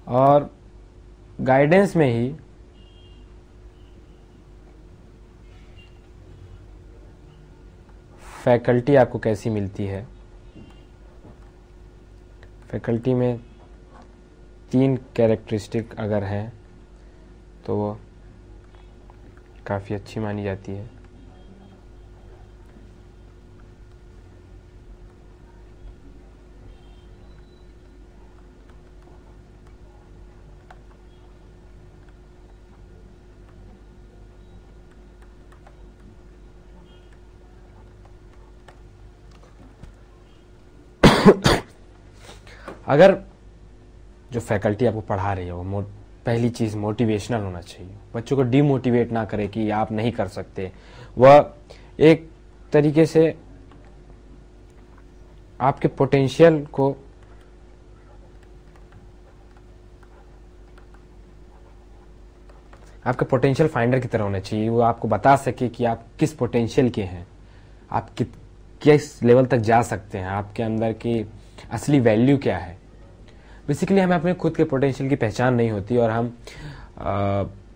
और गाइडेंस में ही फैकल्टी आपको कैसी मिलती है। फैकल्टी में 3 कैरेक्टरिस्टिक अगर हैं तो वो काफ़ी अच्छी मानी जाती है। अगर जो फैकल्टी आपको पढ़ा रही है वो पहली चीज़ मोटिवेशनल होना चाहिए, बच्चों को डिमोटिवेट ना करे कि आप नहीं कर सकते। वह एक तरीके से आपके पोटेंशियल को आपके पोटेंशियल फाइंडर की तरह होना चाहिए। वो आपको बता सके कि आप किस पोटेंशियल के हैं, आप किस लेवल तक जा सकते हैं, आपके अंदर की असली वैल्यू क्या है। बेसिकली हमें अपने खुद के पोटेंशियल की पहचान नहीं होती और हम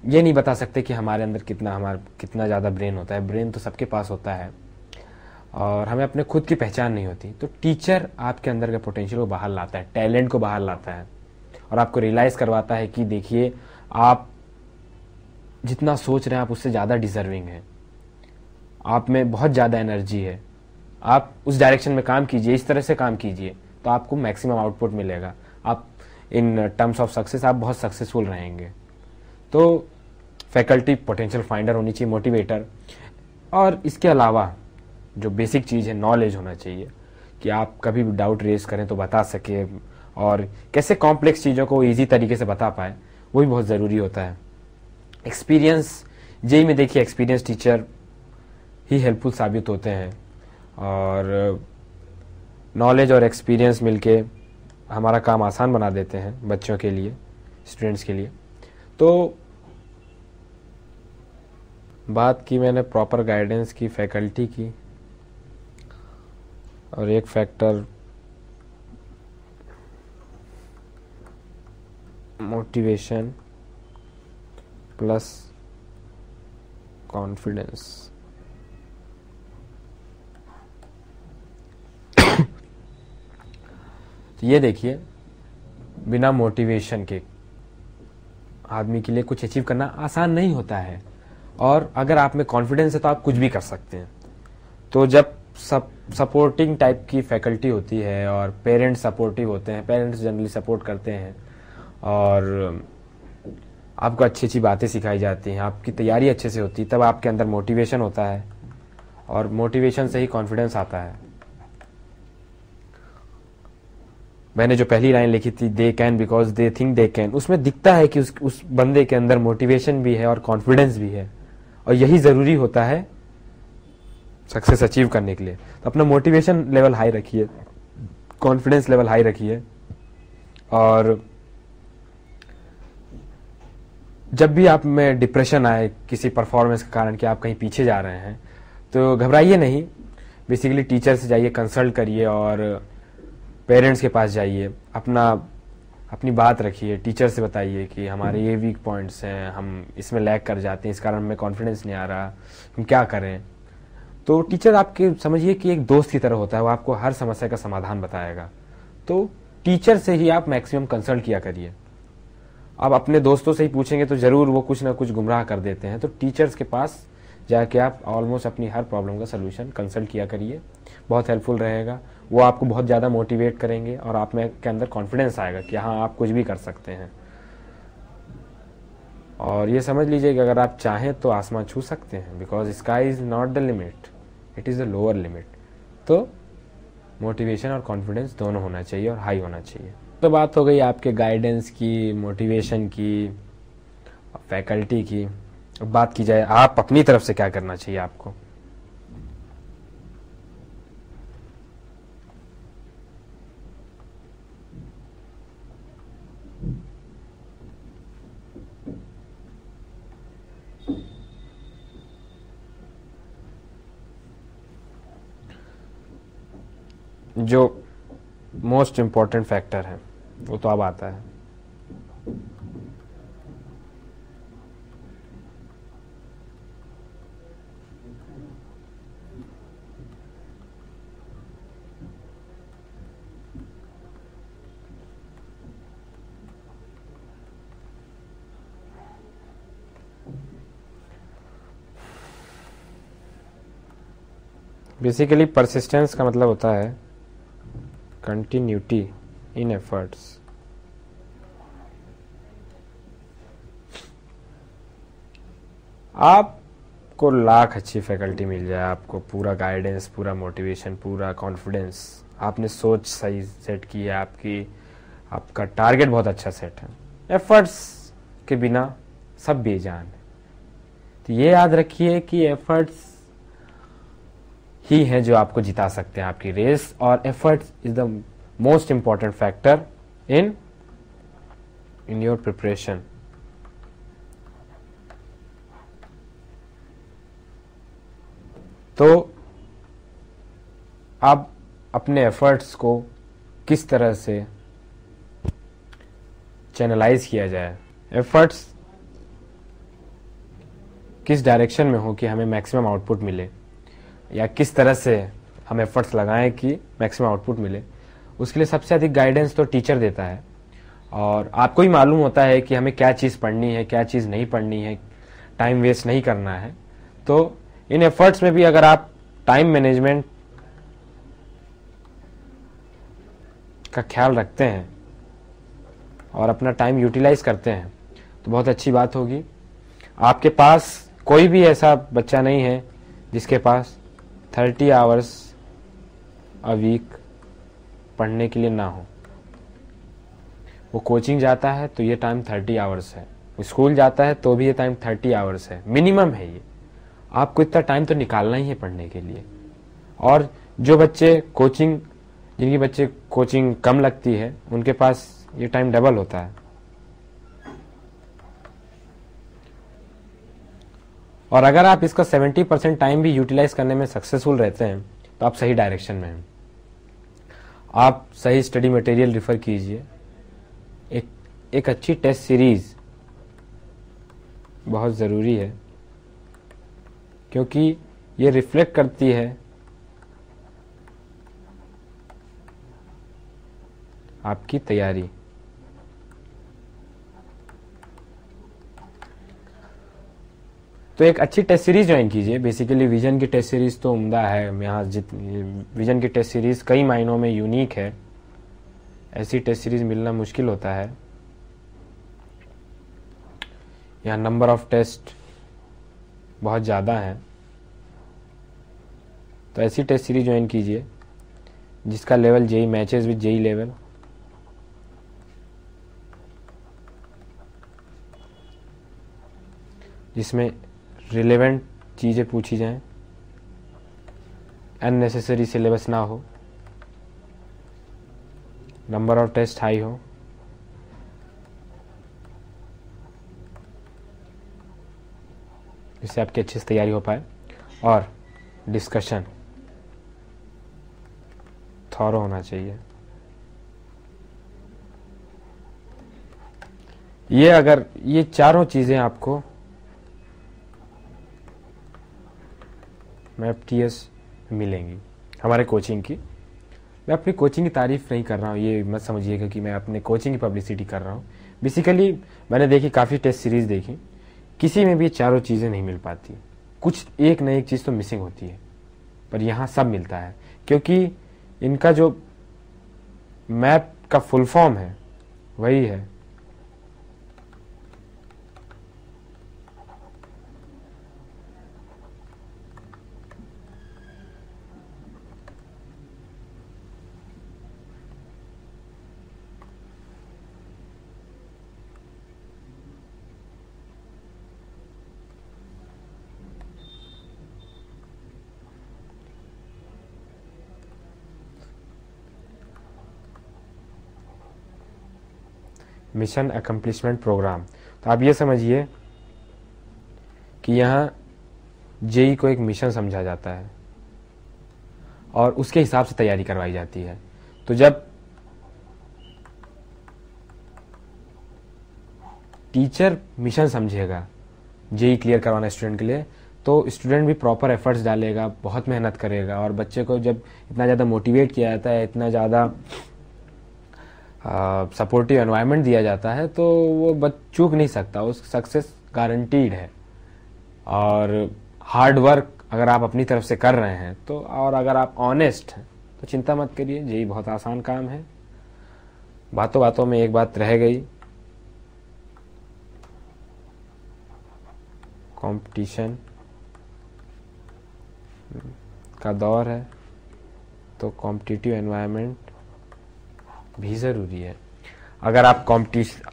ये नहीं बता सकते कि हमारे अंदर कितना ज़्यादा ब्रेन होता है। ब्रेन तो सबके पास होता है और हमें अपने खुद की पहचान नहीं होती। तो टीचर आपके अंदर के पोटेंशियल को बाहर लाता है, टैलेंट को बाहर लाता है और आपको रियलाइज़ करवाता है कि देखिए आप जितना सोच रहे हैं आप उससे ज़्यादा डिजर्विंग हैं, आप में बहुत ज़्यादा एनर्जी है, आप उस डायरेक्शन में काम कीजिए, इस तरह से काम कीजिए तो आपको मैक्सिमम आउटपुट मिलेगा। आप इन टर्म्स ऑफ सक्सेस आप बहुत सक्सेसफुल रहेंगे। तो फैकल्टी पोटेंशियल फाइंडर होनी चाहिए, मोटिवेटर। और इसके अलावा जो बेसिक चीज़ है नॉलेज होना चाहिए कि आप कभी भी डाउट रेज करें तो बता सके और कैसे कॉम्प्लेक्स चीज़ों को ईजी तरीके से बता पाए, वो भी बहुत ज़रूरी होता है। एक्सपीरियंस जेई में देखिए एक्सपीरियंस टीचर ही हेल्पफुल साबित होते हैं और नॉलेज और एक्सपीरियंस मिलके हमारा काम आसान बना देते हैं बच्चों के लिए, स्टूडेंट्स के लिए। तो बात की मैंने प्रॉपर गाइडेंस की, फैकल्टी की, और एक फैक्टर मोटिवेशन प्लस कॉन्फिडेंस। तो ये देखिए बिना मोटिवेशन के आदमी के लिए कुछ अचीव करना आसान नहीं होता है और अगर आप में कॉन्फिडेंस है तो आप कुछ भी कर सकते हैं। तो जब सपोर्टिंग टाइप की फैकल्टी होती है और पेरेंट्स सपोर्टिव होते हैं, पेरेंट्स जनरली सपोर्ट करते हैं और आपको अच्छी अच्छी बातें सिखाई जाती हैं, आपकी तैयारी अच्छे से होती है, तब आपके अंदर मोटिवेशन होता है और मोटिवेशन से ही कॉन्फिडेंस आता है। मैंने जो पहली लाइन लिखी थी they can because they think they can, उसमें दिखता है कि उस बंदे के अंदर मोटिवेशन भी है और कॉन्फिडेंस भी है और यही ज़रूरी होता है सक्सेस अचीव करने के लिए। तो अपना मोटिवेशन लेवल हाई रखिए, कॉन्फिडेंस लेवल हाई रखिए और जब भी आप में डिप्रेशन आए किसी परफॉर्मेंस के कारण कि आप कहीं पीछे जा रहे हैं तो घबराइए नहीं। बेसिकली टीचर से जाइए, कंसल्ट करिए और पेरेंट्स के पास जाइए, अपनी बात रखिए, टीचर से बताइए कि हमारे ये वीक पॉइंट्स हैं, हम इसमें लैग कर जाते हैं, इस कारण हमें कॉन्फिडेंस नहीं आ रहा, हम क्या करें। तो टीचर आपके समझिए कि एक दोस्त की तरह होता है, वो आपको हर समस्या का समाधान बताएगा। तो टीचर से ही आप मैक्सिमम कंसल्ट किया करिए। आप अपने दोस्तों से ही पूछेंगे तो ज़रूर वो कुछ ना कुछ गुमराह कर देते हैं। तो टीचर्स के पास जाके आप ऑलमोस्ट अपनी हर प्रॉब्लम का सलूशन कंसल्ट किया करिए, बहुत हेल्पफुल रहेगा। वो आपको बहुत ज़्यादा मोटिवेट करेंगे और आप में के अंदर कॉन्फिडेंस आएगा कि हाँ आप कुछ भी कर सकते हैं। और ये समझ लीजिए कि अगर आप चाहें तो आसमान छू सकते हैं, because sky is not the limit, it is the lower limit. तो मोटिवेशन और कॉन्फिडेंस दोनों होना चाहिए और हाई होना चाहिए। तो बात हो गई आपके गाइडेंस की, मोटिवेशन की, फैकल्टी की। अब बात की जाए आप अपनी तरफ से क्या करना चाहिए आपको। जो मोस्ट इम्पॉर्टेंट फैक्टर है वो तो अब आता है बेसिकली परसिस्टेंस का मतलब होता है कंटिन्यूटी इन एफर्ट्स। आपको लाख अच्छी फैकल्टी मिल जाए, आपको पूरा गाइडेंस, पूरा मोटिवेशन, पूरा कॉन्फिडेंस, आपने सोच सही सेट की है, आपका टारगेट बहुत अच्छा सेट है, एफर्ट्स के बिना सब बेजान है। तो ये याद रखिए कि एफर्ट्स ही है जो आपको जिता सकते हैं आपकी रेस, और efforts is the most important factor in your preparation. तो आप अपने एफर्ट्स को किस तरह से चैनलाइज किया जाए, एफर्ट्स किस डायरेक्शन में हो कि हमें मैक्सिमम आउटपुट मिले, या किस तरह से हम एफर्ट्स लगाएं कि मैक्सिमम आउटपुट मिले, उसके लिए सबसे अधिक गाइडेंस तो टीचर देता है। और आपको ही मालूम होता है कि हमें क्या चीज़ पढ़नी है, क्या चीज़ नहीं पढ़नी है, टाइम वेस्ट नहीं करना है। तो इन एफर्ट्स में भी अगर आप टाइम मैनेजमेंट का ख्याल रखते हैं और अपना टाइम यूटिलाइज करते हैं तो बहुत अच्छी बात होगी। आपके पास कोई भी ऐसा बच्चा नहीं है जिसके पास 30 आवर्स अ वीक पढ़ने के लिए ना हो। वो कोचिंग जाता है तो ये टाइम 30 आवर्स है, स्कूल जाता है तो भी ये टाइम 30 आवर्स है, मिनिमम है ये। आपको इतना टाइम तो निकालना ही है पढ़ने के लिए। और जो बच्चे जिनकी बच्चे कोचिंग कम लगती है, उनके पास ये टाइम डबल होता है। और अगर आप इसका 70% टाइम भी यूटिलाइज करने में सक्सेसफुल रहते हैं तो आप सही डायरेक्शन में हैं। आप सही स्टडी मटेरियल रिफर कीजिए। एक अच्छी टेस्ट सीरीज बहुत ज़रूरी है, क्योंकि ये रिफ्लेक्ट करती है आपकी तैयारी। तो एक अच्छी टेस्ट सीरीज ज्वाइन कीजिए। बेसिकली विजन की टेस्ट सीरीज तो उम्दा है। यहाँ विजन की टेस्ट सीरीज कई मायनों में यूनिक है। ऐसी टेस्ट सीरीज मिलना मुश्किल होता है। यहाँ नंबर ऑफ टेस्ट बहुत ज़्यादा है, तो ऐसी टेस्ट सीरीज ज्वाइन कीजिए जिसका level JE matches with JE level. जिसमें रिलेवेंट चीज़ें पूछी जाएं, अननेसेसरी सिलेबस ना हो, नंबर ऑफ टेस्ट हाई हो, जिससे आपकी अच्छी से तैयारी हो पाए, और डिस्कशन थॉरो होना चाहिए। अगर ये चारों चीज़ें आपको MapTS मिलेंगी हमारे कोचिंग की। मैं अपनी कोचिंग की तारीफ नहीं कर रहा हूँ, ये मत समझिएगा कि मैं अपने कोचिंग की पब्लिसिटी कर रहा हूँ। बेसिकली मैंने देखी, काफ़ी टेस्ट सीरीज़ देखी, किसी में भी चारों चीज़ें नहीं मिल पाती। कुछ एक न एक चीज़ तो मिसिंग होती है, पर यहाँ सब मिलता है, क्योंकि इनका जो मैप का फुल फॉर्म है वही है मिशन अकम्प्लिशमेंट प्रोग्राम। तो आप ये समझिए कि यहाँ जेई को एक मिशन समझा जाता है और उसके हिसाब से तैयारी करवाई जाती है। तो जब टीचर मिशन समझेगा जेई क्लियर करवाना स्टूडेंट के लिए, तो स्टूडेंट भी प्रॉपर एफर्ट्स डालेगा, बहुत मेहनत करेगा। और बच्चे को जब इतना ज़्यादा मोटिवेट किया जाता है, इतना ज़्यादा सपोर्टिव एनवायरनमेंट दिया जाता है, तो वो चूक नहीं सकता, उस सक्सेस गारंटीड है। और हार्ड वर्क अगर आप अपनी तरफ से कर रहे हैं तो, और अगर आप ऑनेस्ट हैं तो चिंता मत करिए, जेई बहुत आसान काम है। बातों बातों में एक बात रह गई, कंपटीशन का दौर है तो कॉम्पिटिटिव एनवायरनमेंट भी ज़रूरी है। अगर आप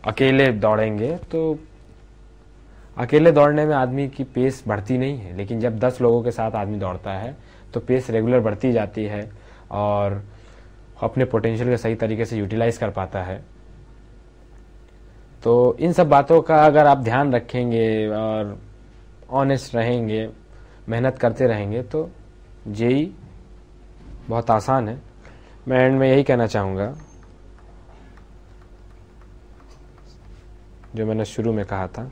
अकेले दौड़ेंगे तो अकेले दौड़ने में आदमी की पेस बढ़ती नहीं है, लेकिन जब 10 लोगों के साथ आदमी दौड़ता है तो पेस रेगुलर बढ़ती जाती है और अपने पोटेंशियल को सही तरीके से यूटिलाइज कर पाता है। तो इन सब बातों का अगर आप ध्यान रखेंगे और ऑनेस्ट रहेंगे, मेहनत करते रहेंगे तो जेई बहुत आसान है। मैं एंड में यही कहना चाहूँगा जो मैंने शुरू में कहा था,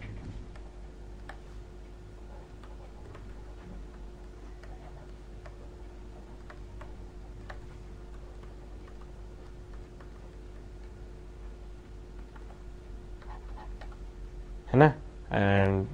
है ना। एंड